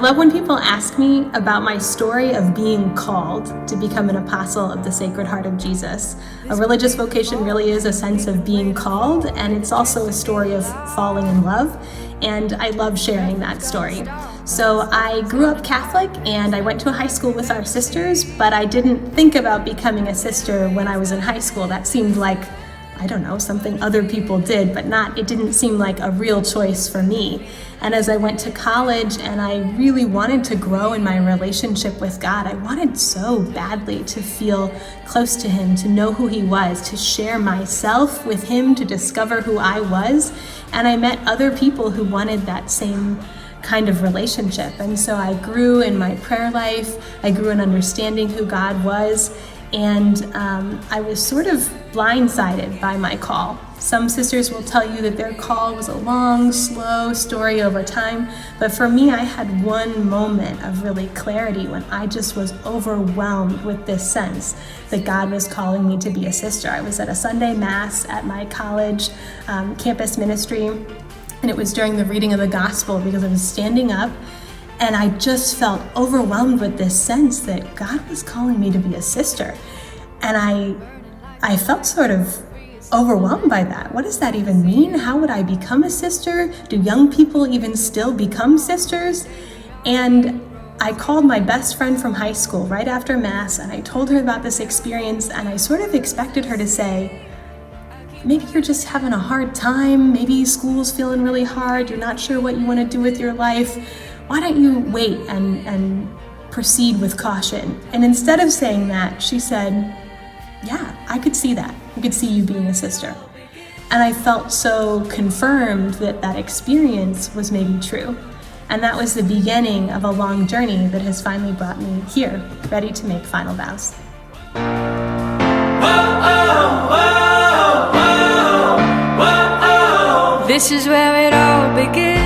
love when people ask me about my story of being called to become an apostle of the Sacred Heart of Jesus. A religious vocation really is a sense of being called, and it's also a story of falling in love, and I love sharing that story. So I grew up Catholic, and I went to a high school with our sisters, but I didn't think about becoming a sister when I was in high school. That seemed like, I don't know, something other people did, but it didn't seem like a real choice for me. And as I went to college and I really wanted to grow in my relationship with God, I wanted so badly to feel close to Him, to know who He was, to share myself with Him, to discover who I was. And I met other people who wanted that same kind of relationship. And so I grew in my prayer life, I grew in understanding who God was, and I was sort of blindsided by my call. Some sisters will tell you that their call was a long, slow story over time, but for me, I had one moment of really clarity when I just was overwhelmed with this sense that God was calling me to be a sister. I was at a Sunday Mass at my college campus ministry, and it was during the reading of the gospel because I was standing up, and I just felt overwhelmed with this sense that God was calling me to be a sister. And I felt sort of overwhelmed by that. What does that even mean? How would I become a sister? Do young people even still become sisters? And I called my best friend from high school right after Mass, and I told her about this experience, and I sort of expected her to say, maybe you're just having a hard time, maybe school's feeling really hard, you're not sure what you want to do with your life. Why don't you wait and proceed with caution? And instead of saying that, she said, yeah, I could see that. I could see you being a sister. And I felt so confirmed that that experience was maybe true. And that was the beginning of a long journey that has finally brought me here, ready to make final vows. This is where it all begins.